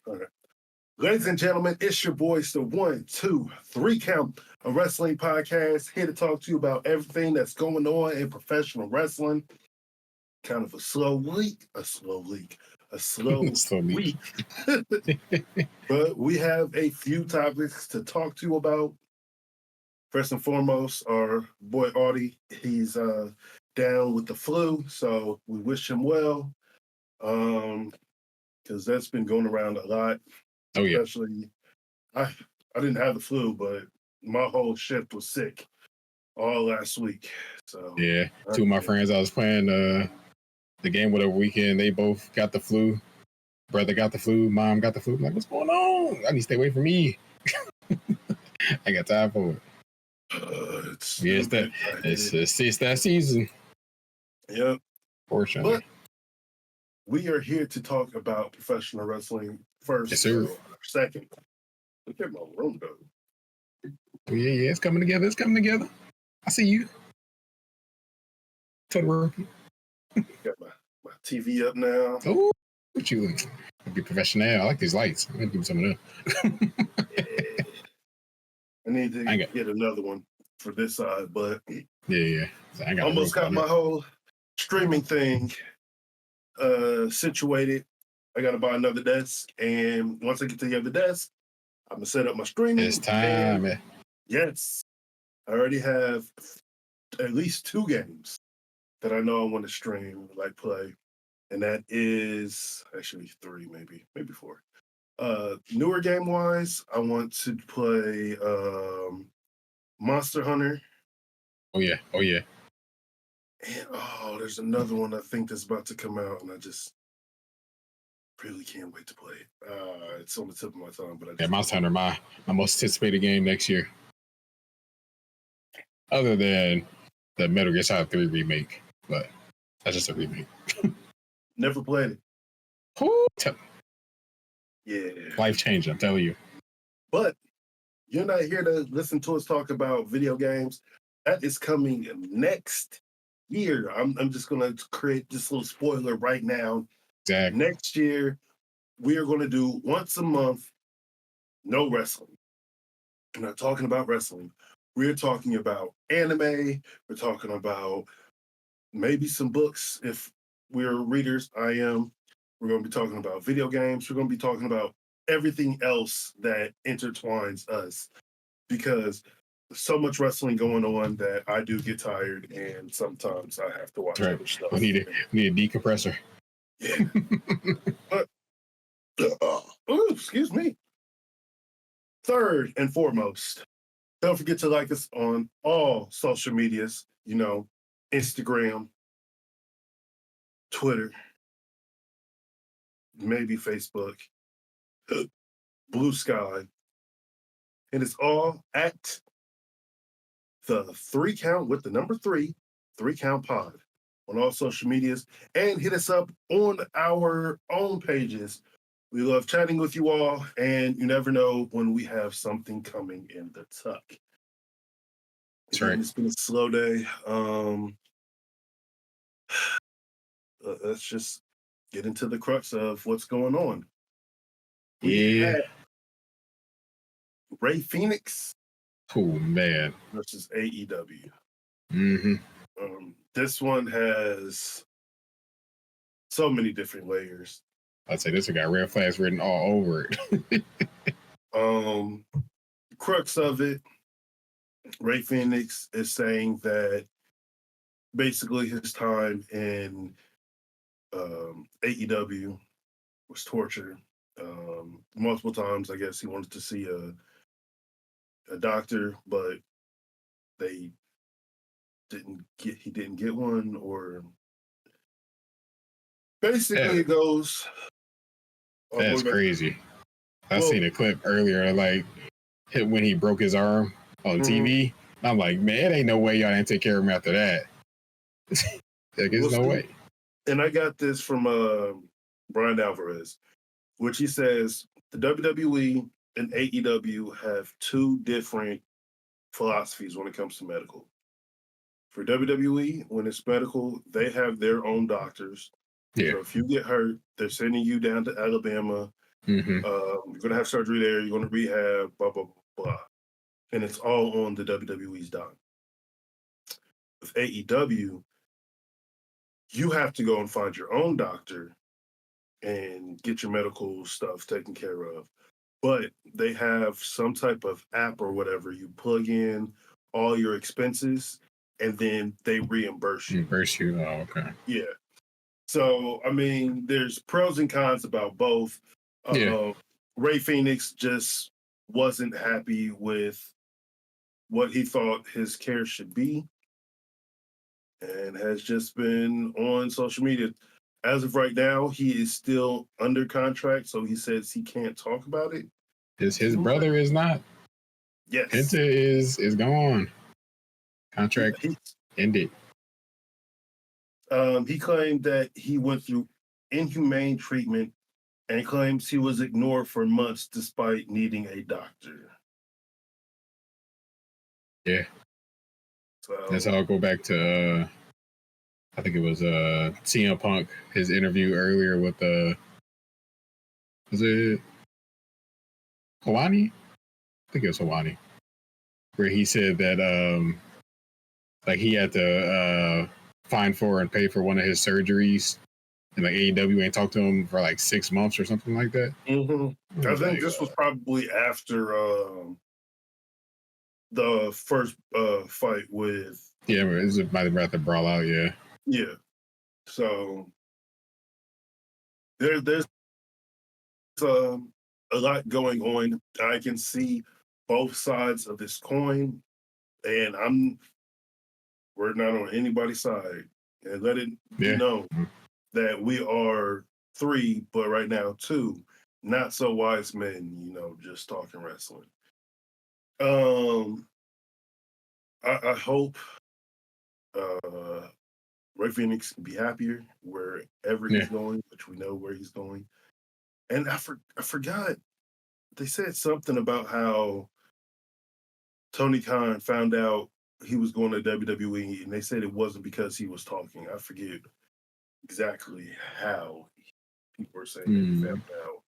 All right. Ladies and gentlemen, it's your boys, the 1, 2, 3 Count, a wrestling podcast, here to talk to you about everything that's going on in professional wrestling. Kind of a slow week. But we have a few topics to talk to you about. First and foremost, our boy Audie, he's down with the flu, so we wish him well. Because that's been going around a lot. Oh yeah. Especially, I didn't have the flu, but my whole shift was sick all last week. So yeah, two of my friends I was playing the game with over the weekend, they both got the flu. Brother got the flu, mom got the flu. I'm like, what's going on? I need to stay away from me. I got time for it. It's that season. Yep. Fortunately. But we are here to talk about professional wrestling first. Yes, sir. Second. Look at my room, though. Yeah, it's coming together. I see you. Got my TV up now. Oh, what you be professional. I like these lights. I'm gonna give you some of them. Yeah. I need to get another one for this side, but yeah. So I almost got my whole streaming thing situated. I gotta buy another desk, and once I get to the other desk, I'm gonna set up my streaming. It's time, man. Yes, I already have at least 2 games that I know I want to stream, like play, and that is actually 3, maybe 4. Newer game wise, I want to play Monster Hunter. Oh yeah. And there's another one I think that's about to come out, and I just really can't wait to play it. It's on the tip of my tongue, but Monster Hunter, my most anticipated game next year. Other than the Metal Gear Solid 3 remake, but that's just a remake. Never played it. Ooh, yeah. Life changing, I'm telling you. But you're not here to listen to us talk about video games. That is coming next year. I'm just going to create this little spoiler right now. Exactly. Next year, we are going to do once a month, no wrestling. We're not talking about wrestling. We're talking about anime. We're talking about maybe some books if we're readers. I am. We're going to be talking about video games. We're going to be talking about everything else that intertwines us, because there's so much wrestling going on that I do get tired, and sometimes I have to watch other stuff. We need a decompressor. Yeah. But, excuse me. Third and foremost, don't forget to like us on all social medias, Instagram, Twitter, maybe Facebook, Blue Sky. And it's all at the 3 Count with the number 3 Count Pod on all social medias, and hit us up on our own pages. We love chatting with you all, and you never know when we have something coming in the tuck. That's right. It's been a slow day. Let's just get into the crux of what's going on. We had Rey Fenix versus AEW. Mm-hmm. This one has so many different layers. I'd say this one got red flags written all over it. Crux of it, Rey Fenix is saying that basically his time in AEW was torture. Multiple times, I guess he wanted to see a doctor, but he didn't get one, or basically it goes. That's crazy. I seen a clip earlier, like when he broke his arm on TV. I'm like, man, it ain't no way y'all didn't take care of him after that. There's no way. And I got this from Brian Alvarez, which he says the WWE and AEW have 2 different philosophies when it comes to medical. For WWE, when it's medical, they have their own doctors. Yeah. So if you get hurt, they're sending you down to Alabama Mm-hmm. You're going to have surgery there. You're going to rehab, blah, blah, blah. And it's all on the WWE's dime. With AEW, you have to go and find your own doctor and get your medical stuff taken care of. But they have some type of app or whatever. You plug in all your expenses and then they reimburse you. Reimburse you. Oh, okay. Yeah. So, I mean, there's pros and cons about both. Yeah. Rey Fenix just wasn't happy with what he thought his care should be and has just been on social media. As of right now, he is still under contract, so he says he can't talk about it. His brother is not. Yes. Penta is gone. Contract ended. He claimed that he went through inhumane treatment and claims he was ignored for months despite needing a doctor. Yeah. So that's how I'll go back to I think it was CM Punk, his interview earlier with was it Hawani? I think it was Hawani. Where he said that like he had to find for and pay for one of his surgeries, and like AEW ain't talked to him for like 6 months or something like that. Mm-hmm. I think this was probably after the first fight with. Yeah, it might have been the brawl out. Yeah. Yeah. So there's a lot going on. I can see both sides of this coin, and we're not on anybody's side. And let it be known that we are 3, but right now 2 not so wise men, just talking wrestling. I hope Rey Fenix can be happier wherever he's going, which we know where he's going. And I forgot, they said something about how Tony Khan found out he was going to WWE, and they said it wasn't because he was talking. I forget exactly how people were saying that he found out.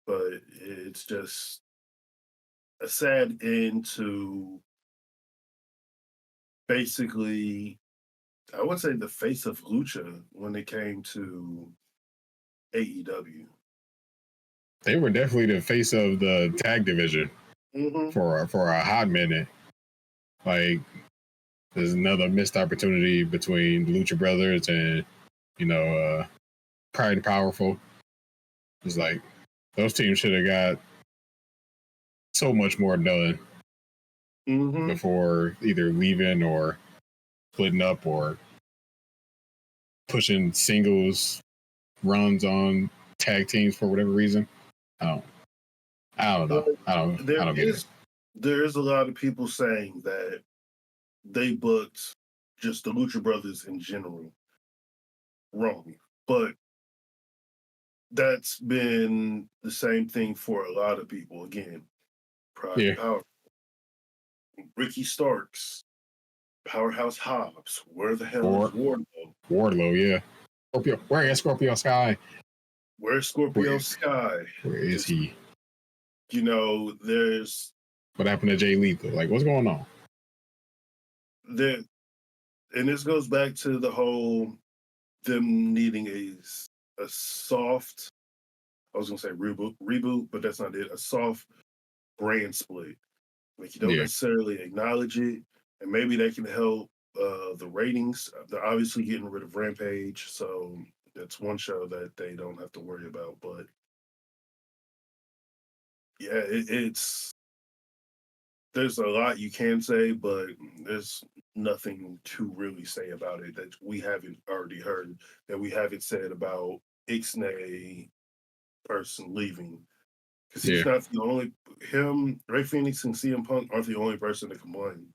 But it's just a sad end to basically, I would say, the face of Lucha when it came to AEW. They were definitely the face of the tag division for a hot minute. Like, there's another missed opportunity between Lucha Brothers and Pride and Powerful. It's like those teams should have got so much more done before either leaving or splitting up or pushing singles runs on tag teams for whatever reason. I don't know. I don't get it. There is a lot of people saying that they booked just the Lucha Brothers in general wrong, but that's been the same thing for a lot of people. Again, Pride and Power, Ricky Starks, Powerhouse Hobbs. Where the hell is Wardlow? Wardlow, yeah. Scorpio, where is Scorpio Sky? Where's Scorpio Sky? Where is he? There's what happened to Jay Lethal? Like, what's going on? And this goes back to the whole them needing a soft. I was gonna say reboot, but that's not it. A soft brand split. Like, you don't necessarily acknowledge it, and maybe they can help the ratings. They're obviously getting rid of Rampage, so that's one show that they don't have to worry about. But yeah, it's there's a lot you can say, but there's nothing to really say about it that we haven't already heard, that we haven't said about Ixnay person leaving. Because he's not the only, Rey Fenix and CM Punk aren't the only person to complain.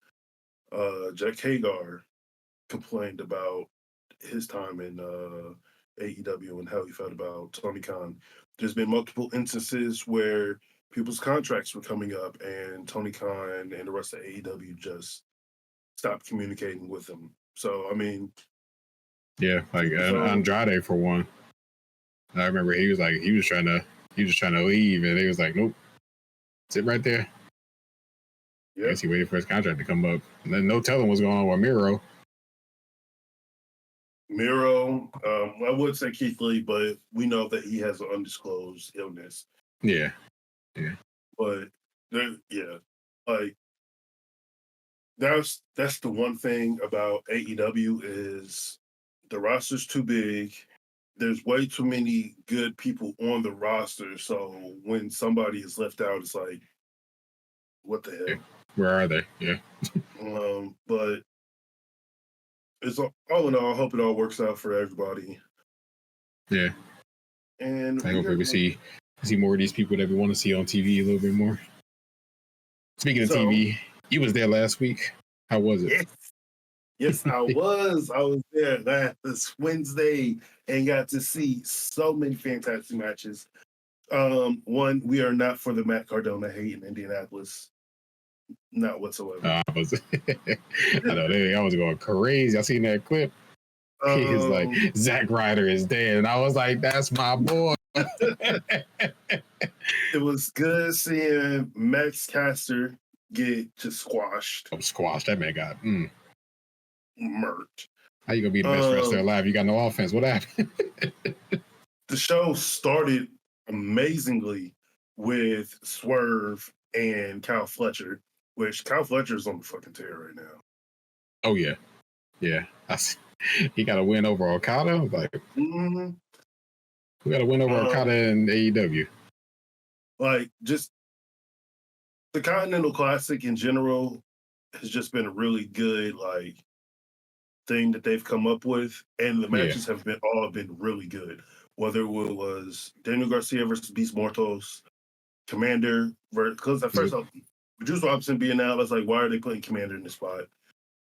Jack Hagar complained about his time in AEW and how he felt about Tony Khan. There's been multiple instances where people's contracts were coming up and Tony Khan and the rest of AEW just stopped communicating with him. So, I mean... Yeah, like Andrade for one. I remember he was trying to He was trying to leave, and they was like, "Nope, sit right there." I guess he waited for his contract to come up. And then no telling what's going on with Miro. I would say Keith Lee, but we know that he has an undisclosed illness. Yeah. But like that's the one thing about AEW is the roster's too big. There's way too many good people on the roster. So when somebody is left out, it's like, what the hell? Where are they? Yeah. But it's all in all, I hope it all works out for everybody. Yeah. And I hope we see more of these people that we want to see on TV a little bit more. Speaking of TV, you was there last week. How was it? Yes, I was. I was there last Wednesday and got to see so many fantastic matches. One, we are not for the Matt Cardona hate in Indianapolis. Not whatsoever. I know I was going crazy. I seen that clip. He was like, Zack Ryder is dead. And I was like, that's my boy. It was good seeing Max Caster get just squashed. Squashed. That man got murked. How you gonna be the best wrestler alive? You got no offense. What happened? The show started amazingly with Swerve and Kyle Fletcher, which Kyle Fletcher's on the fucking tear right now. Oh yeah. He got a win over Okada. Like, we got a win over Okada in AEW. Like, just the Continental Classic in general has just been a really good thing that they've come up with, and the matches have all been really good. Whether it was Daniel Garcia versus Beast Mortos, Commander, because at first Juice Robinson being out, I was like, why are they putting Commander in the spot?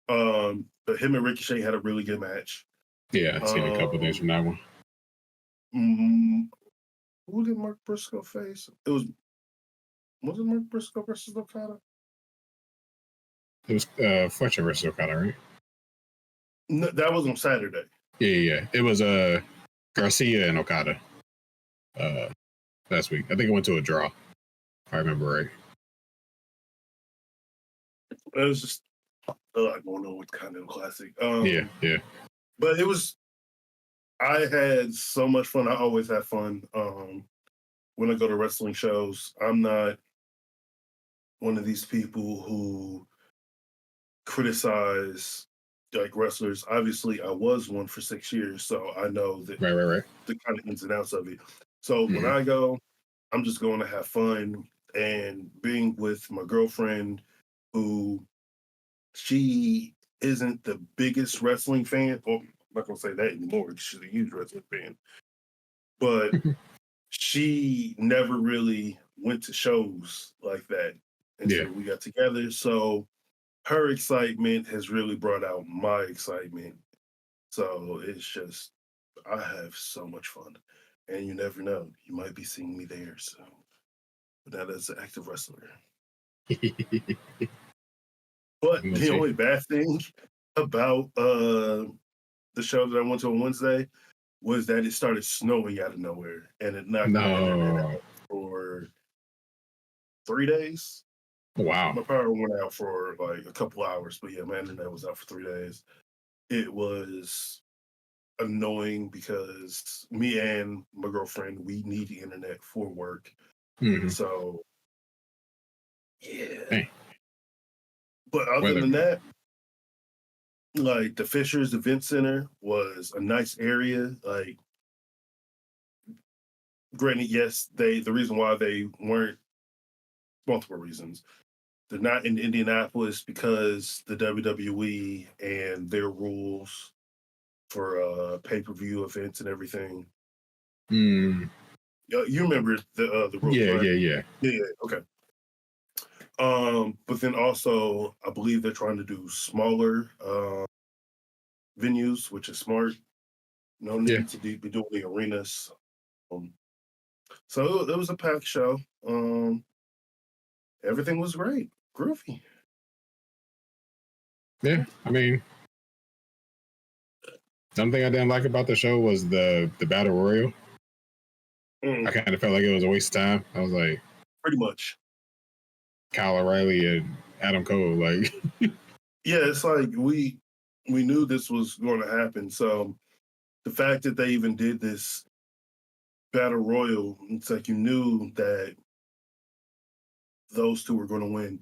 But him and Ricochet had a really good match. Yeah, I've seen a couple things from that one. Who did Mark Briscoe face? Was it Mark Briscoe versus Okada? It was Fletcher versus Okada, right? No, that was on Saturday. Yeah. It was Garcia and Okada last week. I think it went to a draw, if I remember right. It was just a lot going on with Continental Classic. Yeah. But I had so much fun. I always have fun when I go to wrestling shows. I'm not one of these people who criticize wrestlers. Obviously, I was one for 6 years, so I know that right. The kind of ins and outs of it. So when I go, I'm just going to have fun and being with my girlfriend, who she isn't the biggest wrestling fan. Well, I'm not gonna say that anymore. She's a huge wrestling fan, but she never really went to shows like that until we got together. So her excitement has really brought out my excitement. So it's just, I have so much fun. And you never know, you might be seeing me there. So, but not as an active wrestler. But the only bad thing about the show that I went to on Wednesday was that it started snowing out of nowhere, and it knocked my internet out for 3 days. Wow. My power went out for a couple hours, but yeah, my internet was out for 3 days. It was annoying because me and my girlfriend, we need the internet for work. So yeah. Hey. But other than that, the Fishers Event Center was a nice area. Granted, yes, the reason why they weren't, multiple reasons. They're not in Indianapolis because the WWE and their rules for pay-per-view events and everything. You remember the rules, right? Yeah. Okay. But then also, I believe they're trying to do smaller venues, which is smart. No need to be doing the arenas. So it was a packed show. Everything was great, groovy. Yeah, I mean, something I didn't like about the show was the battle royal. I kind of felt like it was a waste of time. I was like, pretty much. Kyle O'Reilly and Adam Cole, like, Yeah, it's like we knew this was going to happen. So the fact that they even did this battle royal, it's like you knew that those two were going to win.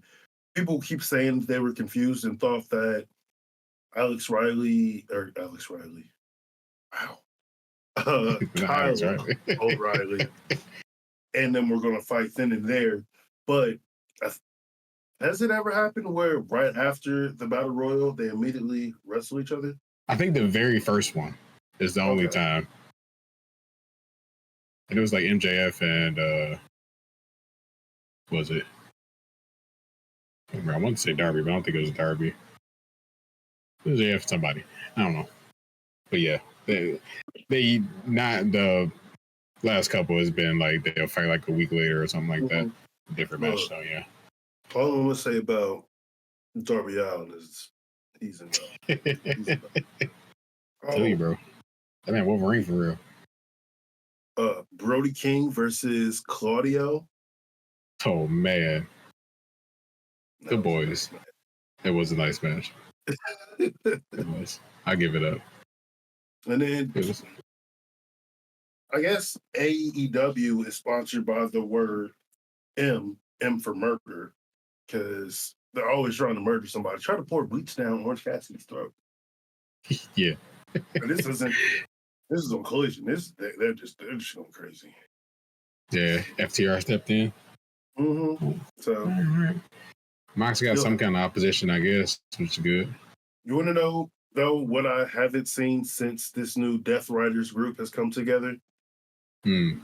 People keep saying they were confused and thought that Alex Riley, wow, Alex, Kyle right? O'Reilly, and then we're going to fight then and there. But has it ever happened where right after the battle royal they immediately wrestle each other? I think the very first one is the only time. And it was like MJF and was it? I want to say Darby, but I don't think it was Darby. MJF somebody. I don't know. But yeah, they not the last couple has been like they'll fight like a week later or something like that. Different match, so yeah. All I'm gonna say about Darby Allin is he's enough. Tell you, bro. That man Wolverine for real. Brody King versus Claudio. Oh man. The boys. It was a nice match. It was. I give it up. And then I guess AEW is sponsored by the word M for murder, because they're always trying to murder somebody. Try to pour bleach down Orange Cassidy's throat. Yeah. But this is on Collision. They're just going crazy. Yeah, FTR stepped in. So Mox got some kind of opposition, I guess, which is good. You want to know though what I haven't seen since this new Death Riders group has come together? I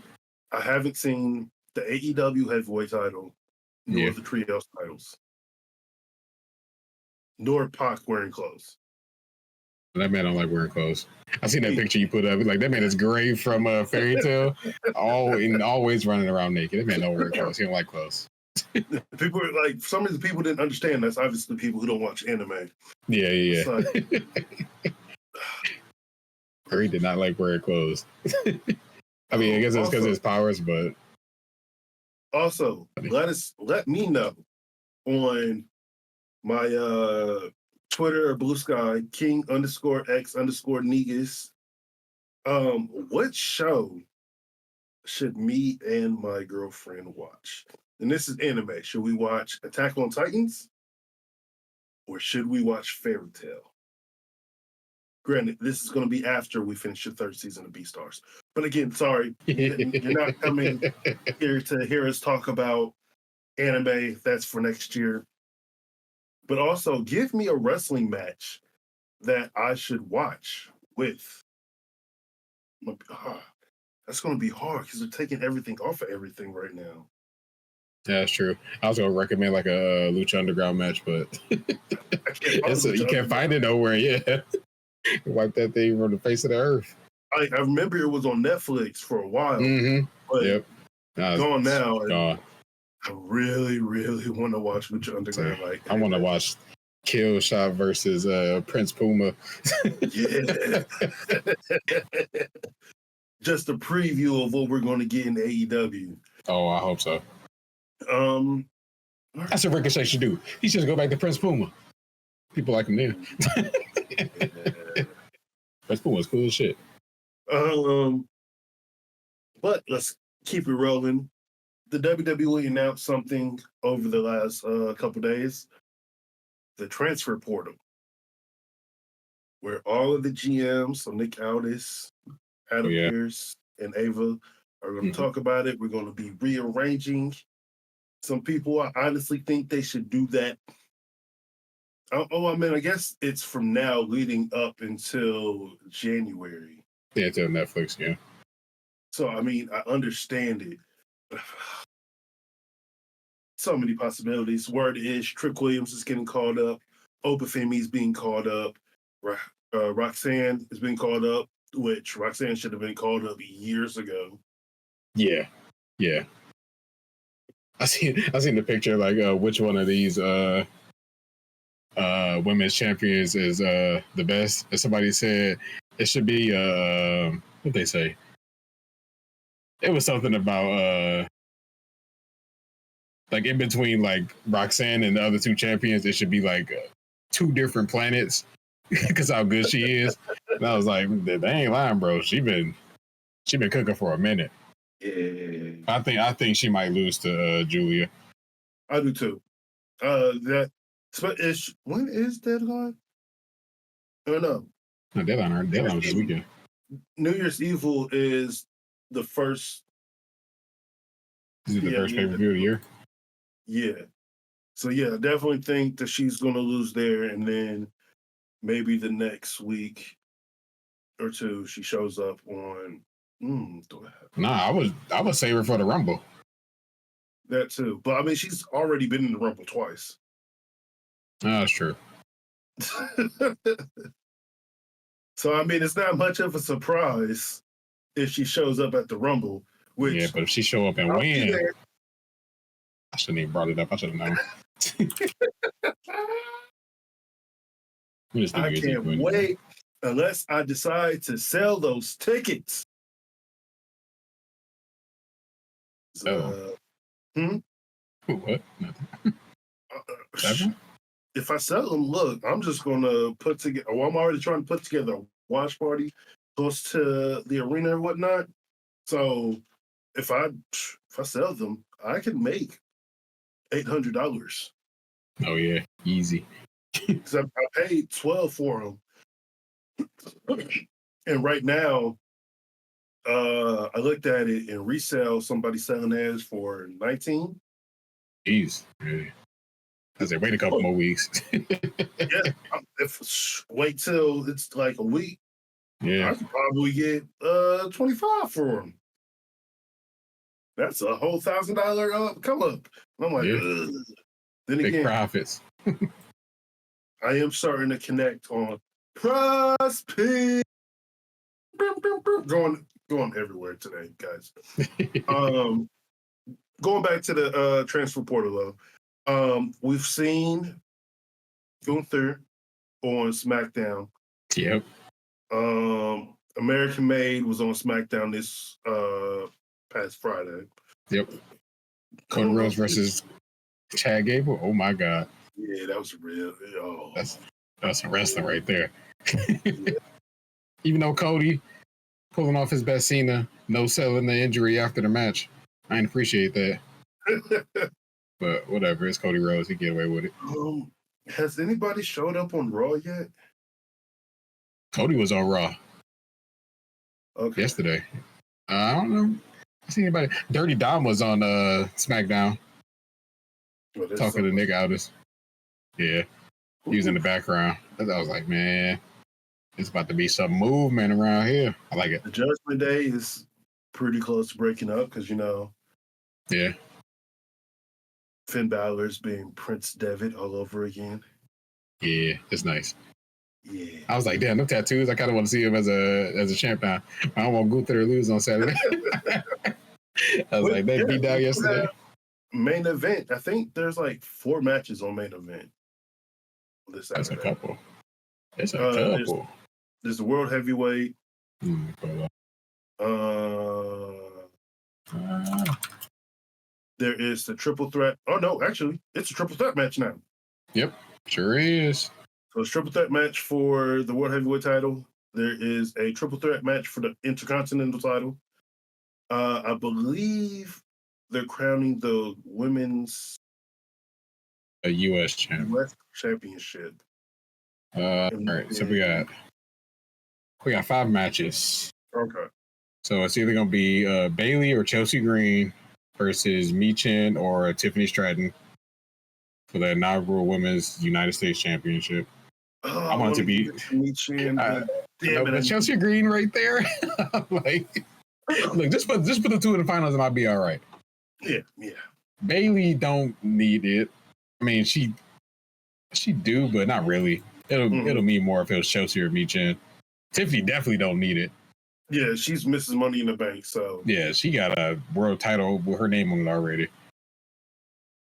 haven't seen the AEW heavyweight title, nor the trios titles, nor Pac wearing clothes. That man don't like wearing clothes. I seen that picture you put up. Like, that man is Gray from Fairy Tale, always running around naked. That man don't wear clothes. He don't like clothes. People are like, some of the people didn't understand. That's obviously people who don't watch anime. Yeah. Gray did not like wearing clothes. I mean, I guess it's because of his powers, but also let me know on my Twitter or Blue Sky, King_X_Negus. What show should me and my girlfriend watch? And this is anime. Should we watch Attack on Titans? Or should we watch Fairy Tale? Granted, this is going to be after we finish the third season of Beastars. But again, sorry, you're not coming here to hear us talk about anime. That's for next year. But also, give me a wrestling match that I should watch with. That's going to be hard because they're taking everything off of everything right now. Yeah, that's true. I was going to recommend like a Lucha Underground match, but you can't find it nowhere. Yeah. Wipe that thing from the face of the earth. I remember it was on Netflix for a while. But gone now. Gone. I really, really want to watch Lucha Underground. I want to watch Kill Shot versus Prince Puma. Yeah. Just a preview of what we're going to get in AEW. Oh, I hope so. That's what Ricochet should do. He should go back to Prince Puma. People like him there. Prince Puma's cool as shit. But let's keep it rolling. The WWE announced something over the last couple days. The transfer portal, where all of the GMs, so Nick Aldis, Adam Pearce, and Ava are going to talk about it. We're going to be rearranging. Some people, I honestly think they should do that. I guess it's from now leading up until January. Yeah, until Netflix, yeah. So, I mean, I understand it. So many possibilities. Word is Trick Williams is getting called up. Obafemi is being called up. Roxanne is being called up, which Roxanne should have been called up years ago. Yeah. I seen the picture, like which one of these women's champions is the best. And somebody said it should be what they say. It was something about like in between like Roxanne and the other two champions, it should be like two different planets because how good she is. And I was like, they ain't lying, bro. She been cooking for a minute. Yeah, I think she might lose to Julia. I do too. When is deadline? I don't know. No, deadline was this weekend. New Year's Evil is the first. This is the first pay-per-view of the year. Yeah. So yeah, I definitely think that she's gonna lose there, and then maybe the next week or two she shows up on. Nah, I would save her for the Rumble. That too, but I mean, she's already been in the Rumble twice. Oh, that's true. So I mean, it's not much of a surprise if she shows up at the Rumble. Which, yeah, but if she show up and win, I shouldn't even brought it up. I should have known. I can't wait unless I decide to sell those tickets. What? If I sell them, look, I'm just gonna put together. Well, I'm already trying to put together a watch party close to the arena or whatnot. So if I sell them, I can make $800. Oh yeah, easy. Because I paid $12 for them, and right now, I looked at it in resale. Somebody selling theirs for $19. Jeez, really? I said, wait a couple more weeks. Yeah, wait till it's like a week. Yeah, I could probably get $25 for them. That's a whole $1,000 come up. I'm like, ugh. Then big again, profits. I am starting to connect on prospect. Going everywhere today, guys. Going back to the transfer portal though, we've seen Gunther on SmackDown. Yep. American Made was on SmackDown this past Friday. Yep. Karron Kross versus Chad Gable. Oh my God. Yeah, that was real. Oh. That's a wrestling right there. Yeah. Even though Cody pulling off his best Cena, no selling the injury after the match. I didn't appreciate that. But whatever, it's Cody Rhodes. He get away with it. Has anybody showed up on Raw yet? Cody was on Raw. Okay. Yesterday. I don't know. I see anybody. Dirty Dom was on SmackDown. Talking to Nick Aldis. Yeah. He was in the background. I was like, man, it's about to be some movement around here. I like it. The Judgment Day is pretty close to breaking up because, yeah, Finn Balor's being Prince Devitt all over again. Yeah, it's nice. Yeah. I was like, damn, no tattoos. I kind of want to see him as a champ now. I don't want Gunther to lose on Saturday. I was like, they beat down yesterday. Main event. I think there's like 4 matches on main event. That's a couple. It's a couple. There's the World Heavyweight. There is the Triple Threat. Oh, no, actually, it's a Triple Threat match now. Yep, sure is. So it's Triple Threat match for the World Heavyweight title. There is a Triple Threat match for the Intercontinental title. I believe they're crowning the women's U.S. championship. All right, so we got 5 matches. Okay. So it's either gonna be Bayley or Chelsea Green versus Michin or Tiffany Stratton for the inaugural Women's United States Championship. I want it to be Michin, but Chelsea Green right there. Like, look, just put the 2 in the finals and I'll be all right. Yeah. Bayley don't need it. I mean, she do, but not really. It'll mean more if it was Chelsea or Michin. Tiffany definitely don't need it. Yeah, she's Mrs. Money in the Bank, so yeah, she got a world title with her name on it already.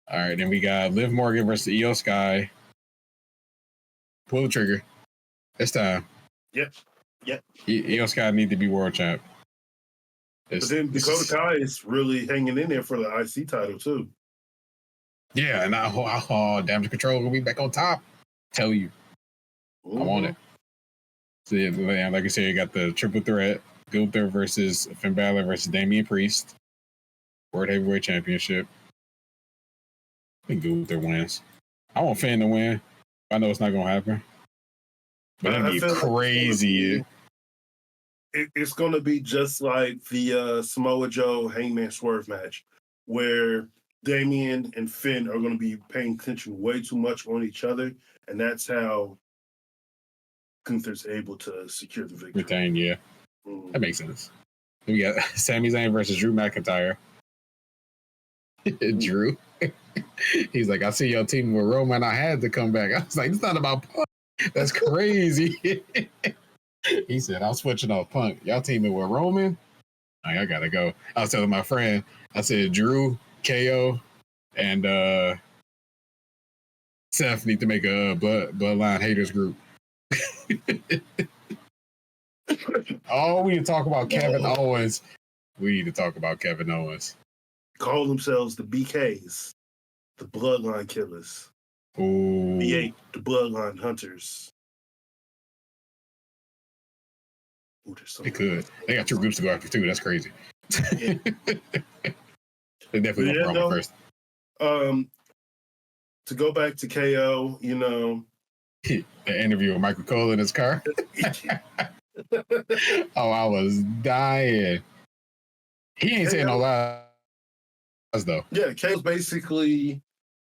All right, then we got Liv Morgan versus Io Sky. Pull the trigger. It's time. Yep. Io Sky need to be world champ. But then Dakota Kai is really hanging in there for the IC title too. Yeah, and Damage Control will be back on top. Tell you, I want it. So yeah, like I said, you got the triple threat: Gunther versus Finn Balor versus Damian Priest, World Heavyweight Championship. I think Gunther wins. I want Finn to win. I know it's not gonna happen, but that'd be crazy. It's going to be just like the Samoa Joe Hangman Swerve match, where Damian and Finn are going to be paying attention way too much on each other, and that's how Gunther's able to secure the victory. Retain, yeah. That makes sense. We got Sami Zayn versus Drew McIntyre. Drew. He's like, I see your team with Roman. I had to come back. I was like, it's not about Punk. That's crazy. He said, I'm switching off Punk. Y'all teaming with Roman? Like, I gotta go. I was telling my friend, I said, Drew, KO, and Seth need to make a Bloodline haters group. Oh, we need to talk about Kevin Owens. We need to talk about Kevin Owens. Call themselves the BKs, the Bloodline Killers. Ooh. The Bloodline Hunters. Ooh, they could. They got two groups to go after too. That's crazy. Yeah. They definitely want Roman first. To go back to KO, you know, the interview with Michael Cole in his car. Oh, I was dying. He ain't saying no lies though. Yeah, KO's basically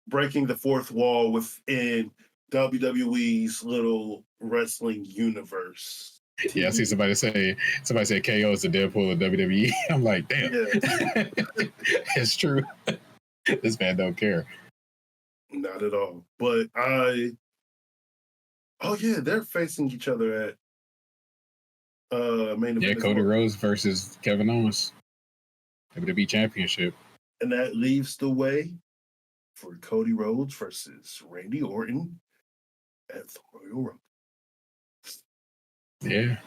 breaking the fourth wall within WWE's little wrestling universe. Yeah, I see somebody said KO is the Deadpool of WWE. I'm like, damn. Yeah. It's true. This man don't care. Not at all. But they're facing each other at main event. Yeah, Cody Rhodes versus Kevin Owens. WWE Championship. And that leaves the way for Cody Rhodes versus Randy Orton at the Royal Rumble. Yeah.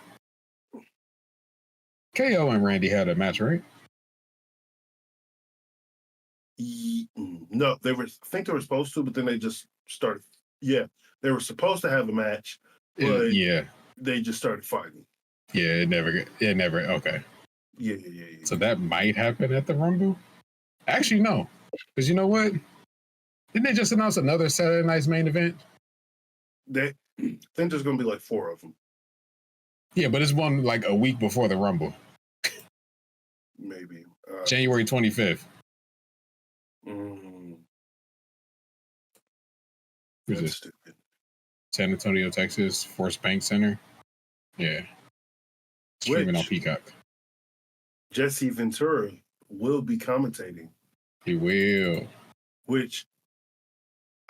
KO and Randy had a match, right? No, I think they were supposed to, but then they just started. Yeah, they were supposed to have a match, but they just started fighting. Yeah, it never. Okay. Yeah. So that might happen at the Rumble. Actually, no, because you know what? Didn't they just announce another Saturday night's main event? I think there's going to be like 4 of them. Yeah, but it's one like a week before the Rumble. Maybe. January 25th. That's stupid. San Antonio, Texas, Force Bank Center. Yeah. Streaming on Peacock. Jesse Ventura will be commentating. He will. Which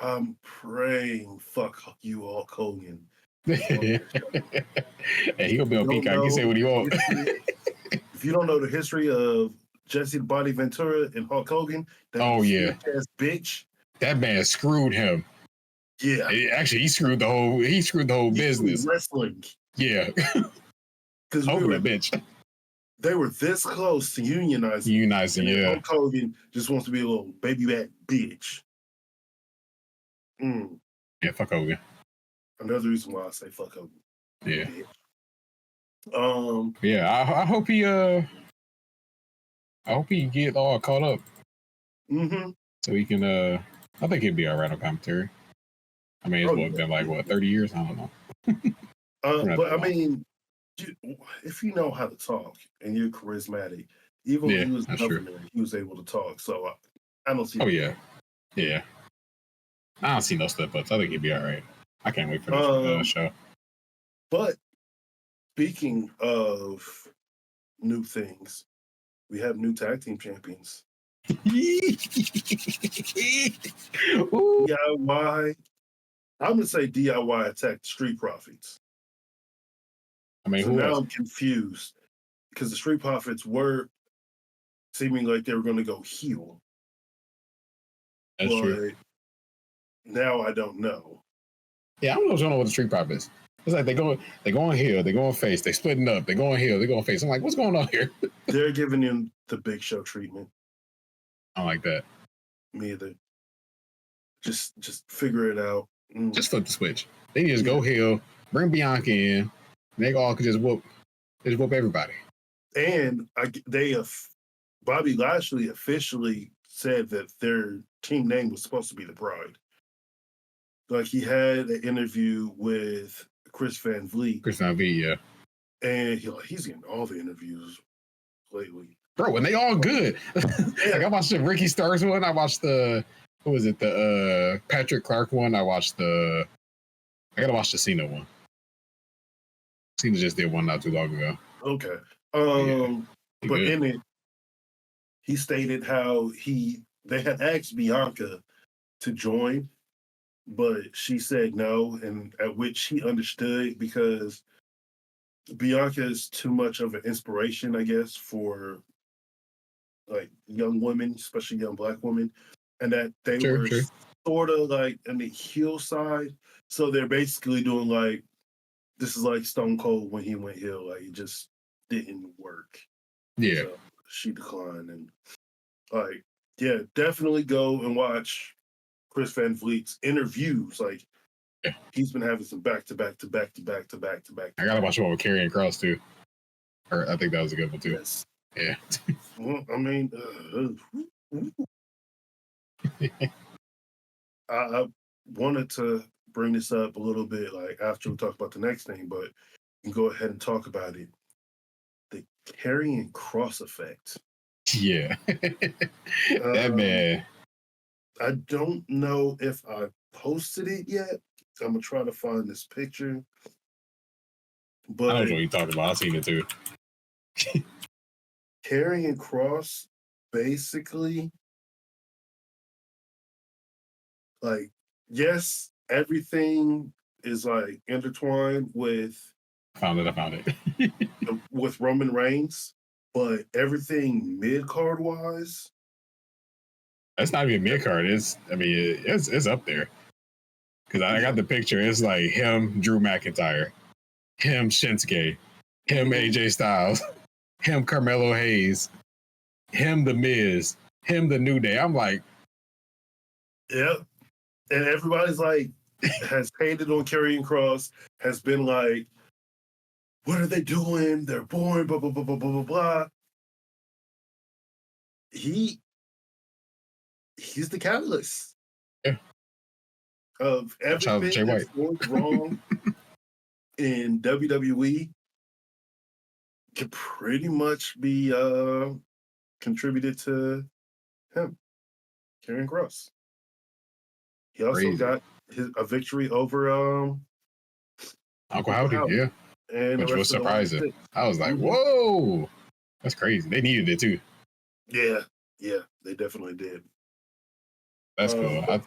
I'm praying fuck you, Hulk Hogan. Hey, he gonna be on Peacock. He say what he want. If you don't know the history of Jesse the Body Ventura and Hulk Hogan, ass bitch. That man screwed him. Yeah. Actually, he screwed the whole business. Wrestling. Yeah. Because they were this close to unionizing. Yeah. Hulk Hogan just wants to be a little baby back bitch. Yeah, fuck Hogan. Another reason why I say fuck Hogan. Yeah. Bitch. I hope he get all caught up. So he can I think he'd be all right on commentary. I mean, it's been like 30 years? I don't know. But I mean, if you know how to talk and you're charismatic, even when he was governor, he was able to talk. So I don't see. Oh yeah. I don't see no step ups. I think he'd be all right. I can't wait for this show. But speaking of new things, we have new tag team champions. DIY. I'm gonna say DIY attacked Street Profits. I mean, so now I'm confused because the Street Profits were seeming like they were going to go heel. That's true. Now I don't know. Yeah, I don't know what the Street Profits. It's like they going heel, they going face, they splitting up, they going heel, they going face. I'm like, what's going on here? They're giving him the Big Show treatment. I don't like that. Me either. Just figure it out. Just flip the switch. They just go heel, bring Bianca in, and they all could just whoop everybody. And Bobby Lashley officially said that their team name was supposed to be the Pride. Like he had an interview with Chris Van Vliet. Chris Van Vliet, yeah. And he's getting all the interviews lately. Bro, and they all good. Like I watched the Ricky Starks one. I watched the Patrick Clark one. I gotta watch the Cena one. Cena just did one not too long ago. Okay. But good. in it, he stated how they had asked Bianca to join, but she said no, and at which he understood because Bianca is too much of an inspiration, I guess, for like young women, especially young Black women, and that they were sort of like on the heel side. So they're basically doing like, this is like Stone Cold when he went heel, like it just didn't work. Yeah. So she declined, and like, yeah, definitely go and watch Chris Van Vliet's interviews. Like, he's been having some back to back. I gotta watch one with Karron Kross too. Or I think that was a good one too. Yes. Yeah. Well, I mean, I wanted to bring this up a little bit, like after we talk about the next thing, but you can go ahead and talk about it. The Karron Kross effect. Yeah. That man. I don't know if I posted it yet. I'm gonna try to find this picture. But I know what you're talking about. I've seen it too. Karron Kross basically, like, yes, everything is like intertwined with I found it. with Roman Reigns, but everything mid-card wise, that's not even mid-card. It's up there. Because I got the picture. It's like him, Drew McIntyre, him, Shinsuke, him, AJ Styles, him, Carmelo Hayes, him, The Miz, him, The New Day. I'm like, yep. And everybody's like, has hated on Karron Kross, has been like, what are they doing? They're boring, blah, blah, blah, blah, blah, blah, blah. He's the catalyst. Yeah. Of everything that's going wrong in WWE could pretty much be contributed to him, Karron Kross. He also got a victory over Uncle Howdy, yeah. And which was surprising. I was like, whoa, that's crazy. They needed it too. Yeah, they definitely did. That's cool.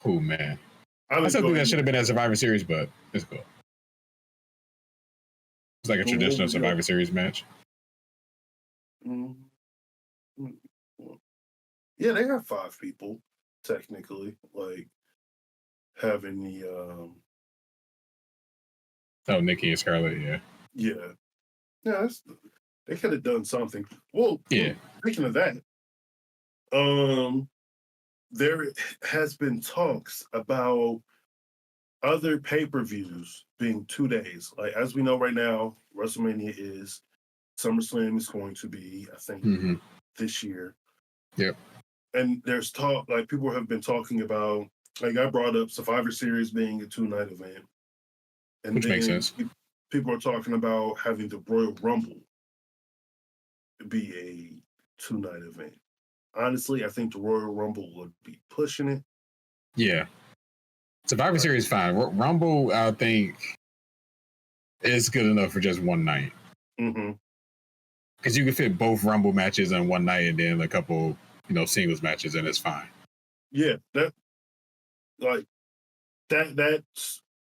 Cool, man. I still think that should have been a Survivor Series, but it's cool. It's like a traditional Survivor Series match. Yeah, they have 5 people, technically, like having the Nikki and Scarlett, yeah. Yeah, they could have done something. Well, yeah. Speaking of that, there has been talks about other pay-per-views being 2 days. Like, as we know right now, WrestleMania is, SummerSlam is going to be, I think, this year. Yep. And there's talk, like people have been talking about, like I brought up Survivor Series being a 2-night event. And which makes sense. People are talking about having the Royal Rumble be a 2-night event. Honestly, I think the Royal Rumble would be pushing it. Yeah. Survivor Series is fine. Rumble, I think, is good enough for just one night. Because you can fit both Rumble matches on one night and then a couple, singles matches, and it's fine. Yeah, that's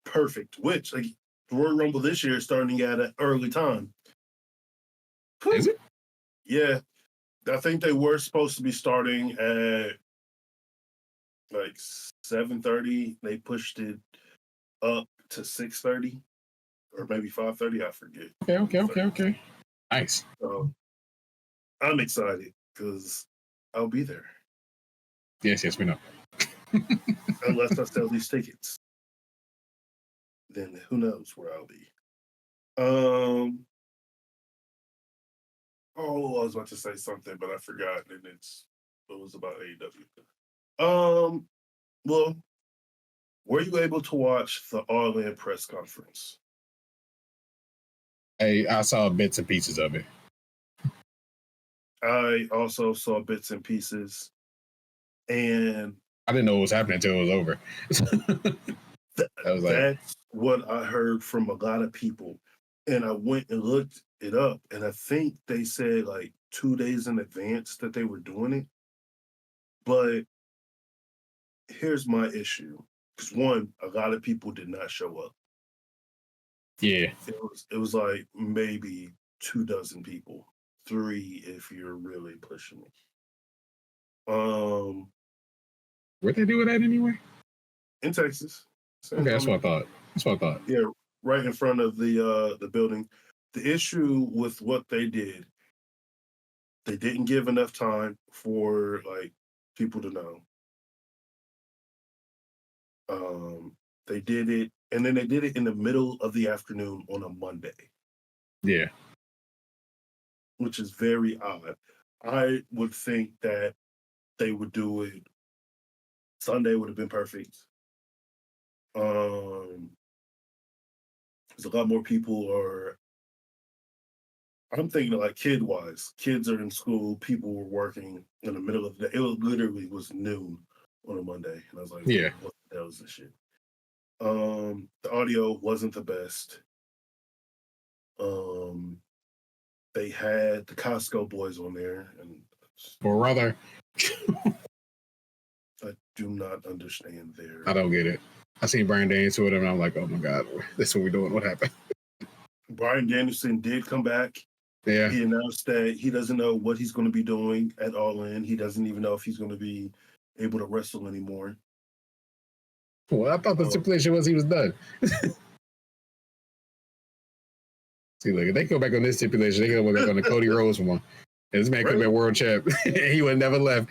perfect. Which, like, the Royal Rumble this year is starting at an early time. Is it? Yeah. I think they were supposed to be starting at like 7:30. They pushed it up to 6:30 or maybe 5:30. I forget. Okay. Nice. So I'm excited because I'll be there. Yes, we know. Unless I sell these tickets, then who knows where I'll be. Oh, I was about to say something, but I forgot, and it was about AEW. Well, were you able to watch the All In press conference? I saw bits and pieces of it. I also saw bits and pieces, and I didn't know what was happening until it was over. I was like, that's what I heard from a lot of people. And I went and looked it up, and I think they said like 2 days in advance that they were doing it. But here's my issue. Because one, a lot of people did not show up. yeah. It was like maybe 24 people. 3 if you're really pushing it. Where'd they do it at anyway? In Texas. Okay, that's what I thought. Yeah, right in front of the building. The issue with what they did, they didn't give enough time for like people to know. They did it, and then they did it in the middle of the afternoon on a Monday. Yeah. Which is very odd. I would think that they would do it Sunday would have been perfect. There's a lot more people are. I'm thinking like kid-wise. Kids are in school. People were working in the middle of the day. It literally was noon on a Monday, and I was like, Yeah. what the hell is this shit?" The audio wasn't the best. They had the Costco boys on there, and Or rather, I do not understand their. I don't get it. I seen Brian Daniels with him, and I'm like, oh my God, this is what we doing. What happened? Bryan Danielson did come back. Yeah. He announced that he doesn't know what he's going to be doing at All In. He doesn't even know if he's going to be able to wrestle anymore. Well, I thought the stipulation was he was done. See, look, if they go back on this stipulation, they can go back on the Cody Rhodes one. And this man could have been world champ. He would have never left.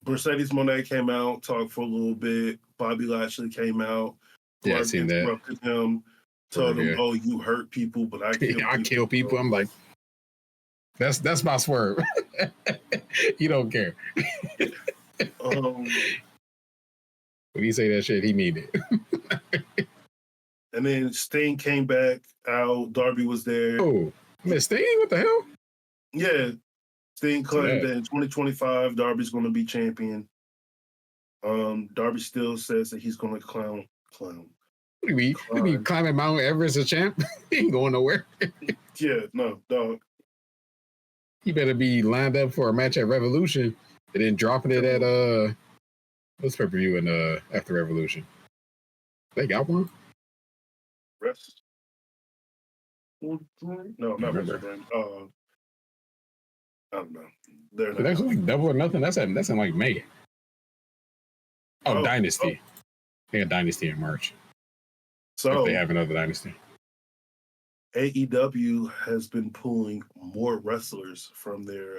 Mercedes Moné came out, talked for a little bit. Bobby Lashley came out. Yeah, I seen that. Interrupted him, told him, "Oh, you hurt people, but I kill people." I'm like, that's my swerve. He don't care. When he say that shit, he mean it. And then Sting came back out. Darby was there. Oh, man, Sting? What the hell? Yeah. Sting claimed that in 2025, Darby's going to be champion. Darby still says that he's going to clown. What do you mean? He be climbing Mount Everest as champ? He ain't going nowhere. Yeah, no, dog. He better be lined up for a match at Revolution and then dropping it at what's pay-per-view and after Revolution. They got one? Rest. No, not Wrestling. I don't know. That's like Double or Nothing. That's in like May. Dynasty. They got Dynasty in March. So if they have another Dynasty. AEW has been pulling more wrestlers from their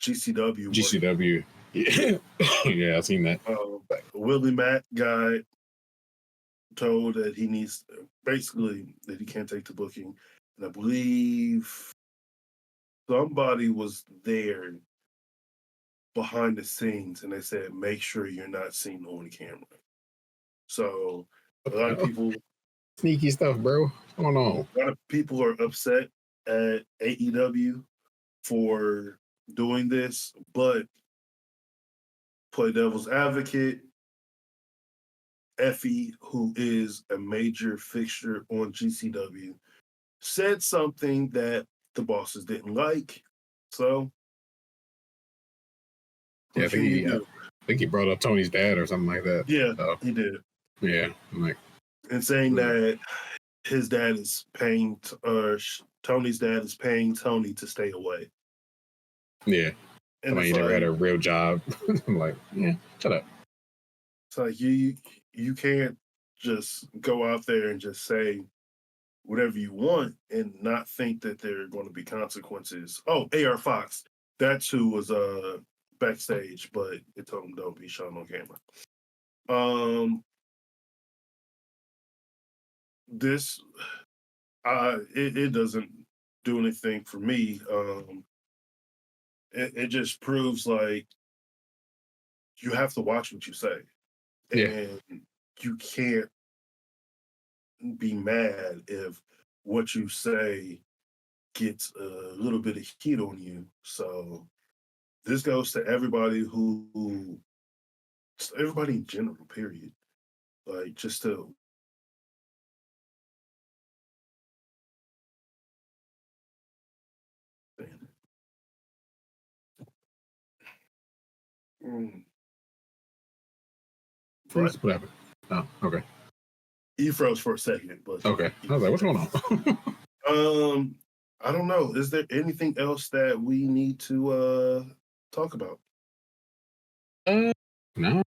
GCW. GCW. Yeah, yeah, I've seen that. Willie Mack guy told that he needs basically that he can't take the booking, and I believe somebody was there behind the scenes, and they said make sure you're not seen on camera. So a lot of people. Sneaky stuff, bro. What's going on? A lot of people are upset at AEW for doing this, but play devil's advocate. Effie, who is a major fixture on GCW, said something that the bosses didn't like. So, yeah, I think he brought up Tony's dad or something like that. Yeah, he did. Yeah, I'm like, and saying that his dad is paying, Tony's dad is paying Tony to stay away. Yeah. And Somebody it's never had like, a real job. I'm like, yeah, shut up. it's like you can't just go out there and just say whatever you want and not think that there are going to be consequences. Oh, AR Fox, that's who was backstage, but it told him don't be shown on camera. This it doesn't do anything for me. It just proves like you have to watch what you say, Yeah, and you can't be mad if what you say gets a little bit of heat on you. So this goes to everybody everybody in general, period. Like just to mm, what? what happened? Oh, okay, He froze for a second, but okay. I was like, what's going on? um, I don't know. Is there anything else that we need to talk about? No, no,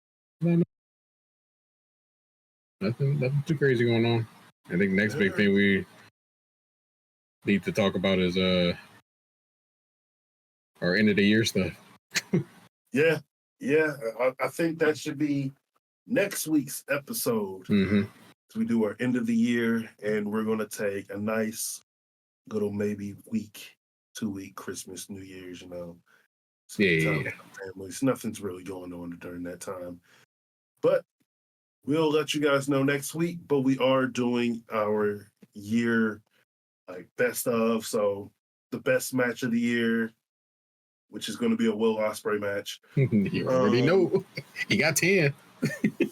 nothing too crazy going on. I think next big thing we need to talk about is our end of the year stuff. Yeah, yeah. I think that should be next week's episode. Mm-hmm. So we do our end of the year, and we're gonna take a nice little maybe week, 2 week Christmas, New Year's. Spend time with our families. Nothing's really going on during that time, but we'll let you guys know next week. But we are doing our year like best of. So the best match of the year, which is going to be a Will Ospreay match. You already know. He got 10. I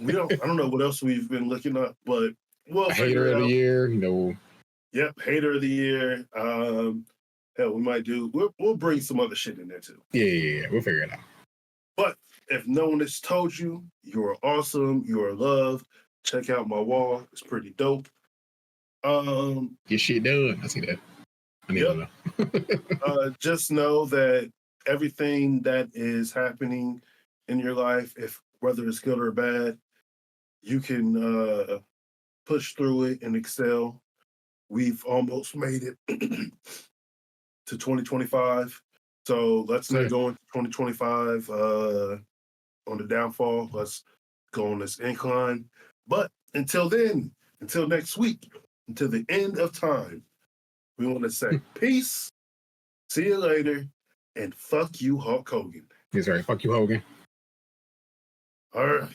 don't know what else we've been looking up, but we'll Hater figure it of the out. year, Yep, hater of the year. Hell, we might do. We'll bring some other shit in there too. Yeah. We'll figure it out. But if no one has told you, you are awesome. You are loved. Check out my wall. It's pretty dope. Get shit done. I see that. I need to know. Just know that everything that is happening in your life, if whether it's good or bad, you can push through it and excel. We've almost made it to 2025. So let's not go into 2025 on the downfall. Let's go on this incline. But until then, until next week, until the end of time, we want to say peace, see you later, and fuck you, Hulk Hogan. He's right. Fuck you, Hogan. All right.